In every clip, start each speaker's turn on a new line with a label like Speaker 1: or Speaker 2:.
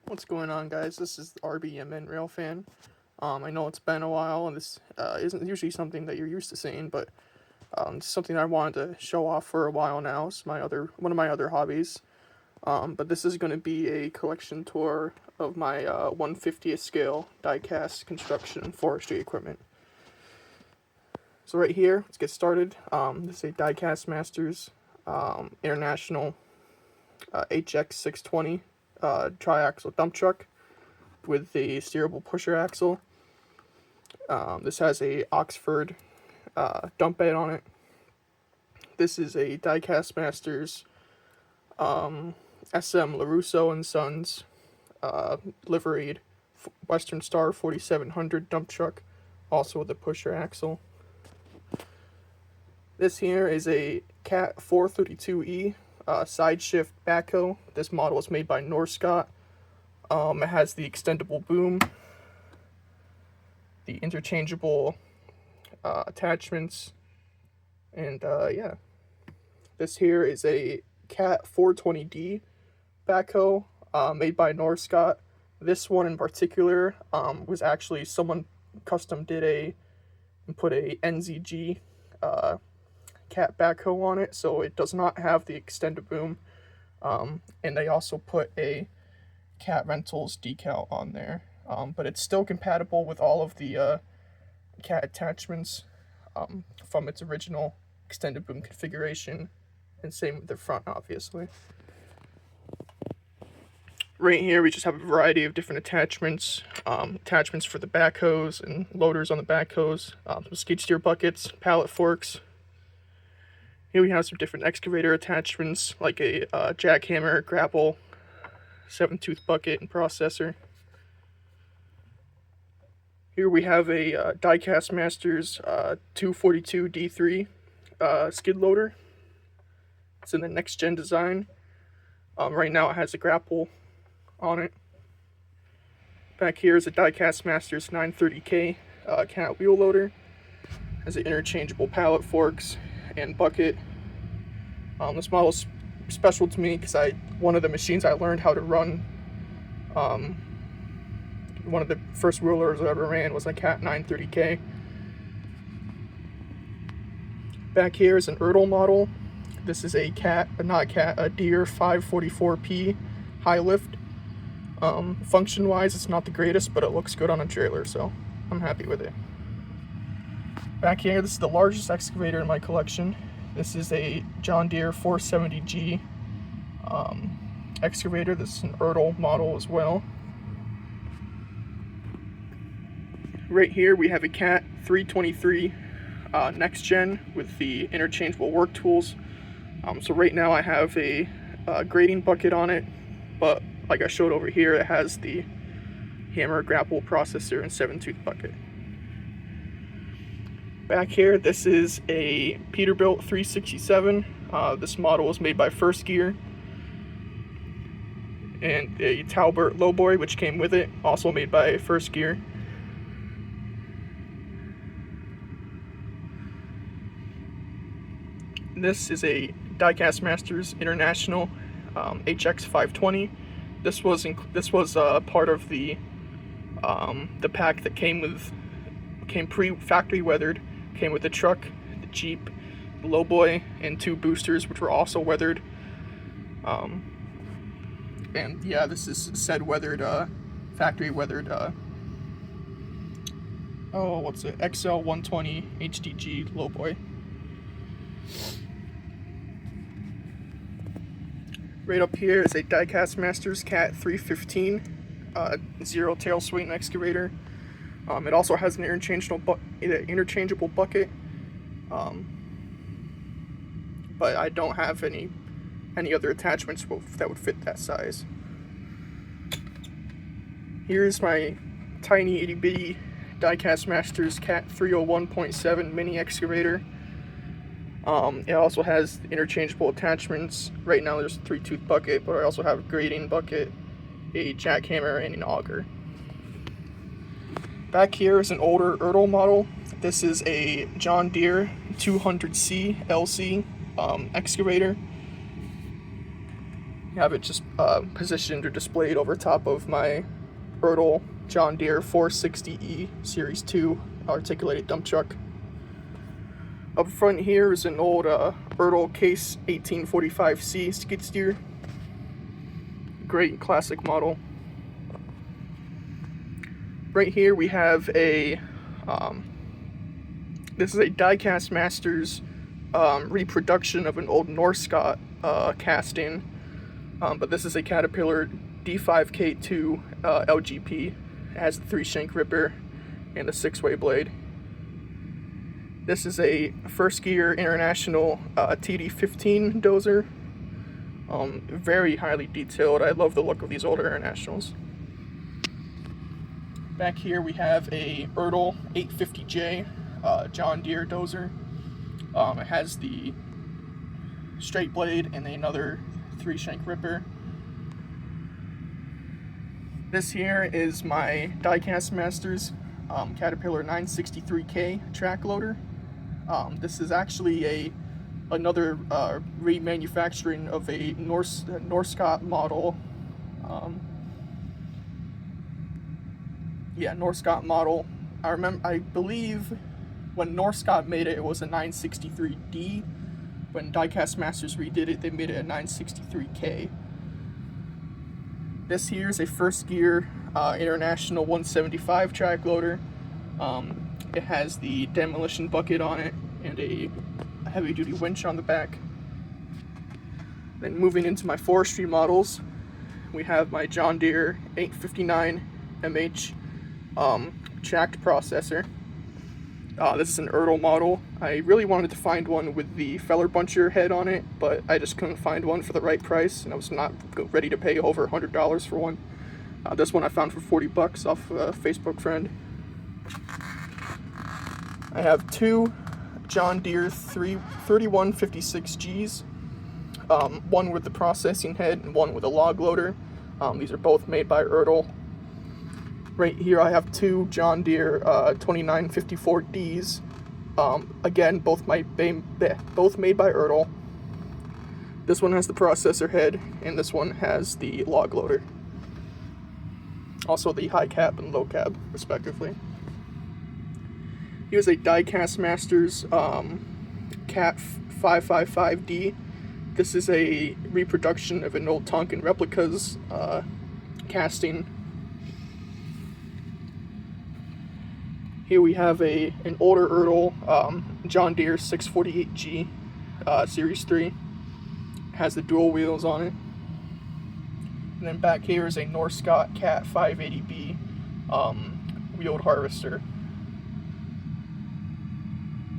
Speaker 1: What's going on, guys? This is RBMN Railfan. I know it's been a while, and this isn't usually something that you're used to seeing, but it's something I wanted to show off for a while now. It's one of my other hobbies. But this is going to be a collection tour of my 1/50th scale diecast construction and forestry equipment. So right here, let's get started. This is a Diecast Masters International HX 620 triaxle dump truck with the steerable pusher axle. This has a Oxford dump bed on it. This is a Diecast Masters SM LaRusso and Sons liveried Western Star 4700 dump truck, also with a pusher axle. This here is a Cat 432E side shift backhoe. This model is made by Norscott. It has the extendable boom, the interchangeable attachments, and yeah. This here is a Cat 420D backhoe made by Norscott. This one in particular was actually someone custom did and put a NZG Cat backhoe on it, so it does not have the extended boom. And they also put a Cat Rentals decal on there, but it's still compatible with all of the Cat attachments from its original extended boom configuration, and same with the front, obviously. Right here we just have a variety of different attachments, attachments for the backhoes and loaders on the backhoes, some skid steer buckets, pallet forks. Here we have some different excavator attachments, like a jackhammer, grapple, 7-tooth bucket, and processor. Here we have a Diecast Masters 242 D3 skid loader. It's in the next gen design. Right now it has a grapple on it. Back here is a Diecast Masters 930K cat wheel loader. Has an interchangeable pallet forks and bucket. This model is special to me because one of the machines I learned how to run, one of the first wheel loaders I ever ran was a Cat 930K. Back here is an Ertl model. This is a a Deere 544P high lift. Function wise, it's not the greatest, but it looks good on a trailer, so I'm happy with it. Back here, this is the largest excavator in my collection. This is a John Deere 470G excavator. This is an Ertl model as well. Right here we have a Cat 323 next gen with the interchangeable work tools. So right now I have a grading bucket on it, but like I showed over here, it has the hammer, grapple, processor, and 7-tooth bucket. Back here, this is a Peterbilt 367. This model was made by First Gear. And a Talbert Lowboy, which came with it, also made by First Gear. This is a Diecast Masters International HX 520. This was part of the pack that came pre-factory weathered. Came with the truck, the Jeep, the Lowboy, and 2 boosters, which were also weathered. And yeah, this is said weathered, factory weathered. What's it? XL 120 HDG Lowboy. Right up here is a Diecast Masters Cat 315 zero tail swing excavator. It also has an interchangeable bucket, but I don't have any other attachments that would fit that size. Here's my tiny itty bitty Diecast Masters Cat 301.7 mini excavator. It also has interchangeable attachments. Right now there's a 3-tooth bucket, but I also have a grading bucket, a jackhammer, and an auger. Back here is an older Ertl model. This is a John Deere 200C LC excavator. have it just positioned or displayed over top of my Ertl John Deere 460E Series 2 articulated dump truck. Up front here is an old Ertl Case 1845C skid steer. Great classic model. Right here we have a, this is a Diecast Masters reproduction of an old Norscot casting, but this is a Caterpillar D5K2 LGP. It has the 3-shank ripper and a 6-way blade. This is a First Gear International TD15 dozer. Very highly detailed. I love the look of these older Internationals. Back here we have a Ertl 850J John Deere dozer. It has the straight blade and another 3-shank ripper. This here is my Diecast Masters Caterpillar 963K track loader. This is actually another remanufacturing of a Norscot model. Norscot model. I believe when Norscot made it, it was a 963D. When Diecast Masters redid it, they made it a 963K. This here is a First Gear International 175 track loader. It has the demolition bucket on it and a heavy-duty winch on the back. Then moving into my forestry models, we have my John Deere 859 MH tracked processor. This is an Ertl model. I really wanted to find one with the feller buncher head on it, but I just couldn't find one for the right price, and I was not ready to pay over $100 for one. This one I found for $40 off a Facebook friend. I have two John Deere 3156Gs, one with the processing head and one with a log loader. These are both made by Ertl. Right here I have two John Deere 2954Ds. Again, both made by Ertl. This one has the processor head, and this one has the log loader. Also the high cab and low cab, respectively. Here's a Diecast Masters Cat 555D. This is a reproduction of an old Tonkin Replicas casting. Here we have an older Ertl John Deere 648G Series 3. It has the dual wheels on it. And then back here is a Norscot Cat 580B wheeled harvester.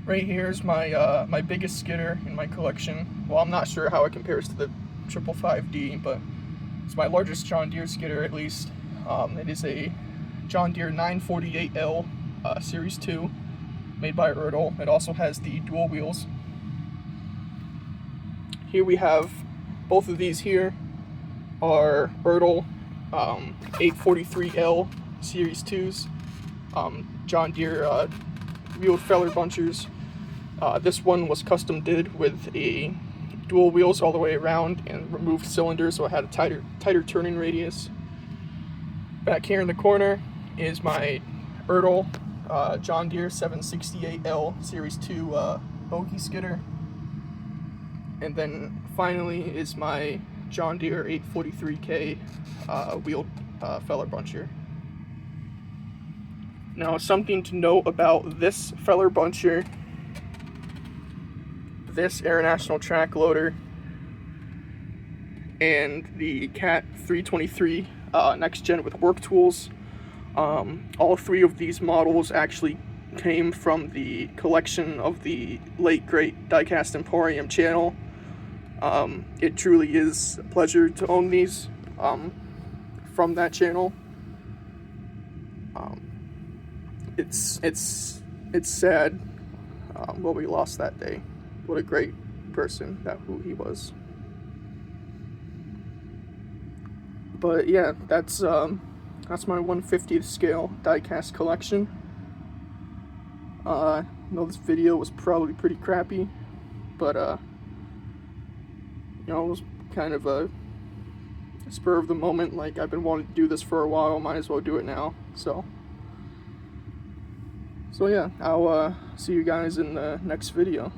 Speaker 1: Right here is my my biggest skidder in my collection. Well, I'm not sure how it compares to the 555D, but it's my largest John Deere skidder, at least. It is a John Deere 948L Series 2, made by Ertl. It also has the dual wheels. Here we have both of these here are Ertl 843L Series 2s, John Deere wheeled feller bunchers. This one was custom did with a dual wheels all the way around and removed cylinders, so it had a tighter turning radius. Back here in the corner is my Ertl John Deere 768L Series 2 bogey skidder. And then finally is my John Deere 843K wheeled feller buncher. Now, something to note about this feller buncher, this International track loader, and the Cat 323 next gen with work tools. All three of these models actually came from the collection of the late great Diecast Emporium channel. It truly is a pleasure to own these from that channel. It's sad what we lost that day. What a great person who he was. But yeah, that's my 1/50th scale diecast collection. I know this video was probably pretty crappy, but it was kind of a spur of the moment, like I've been wanting to do this for a while, might as well do it now. So yeah, I'll see you guys in the next video.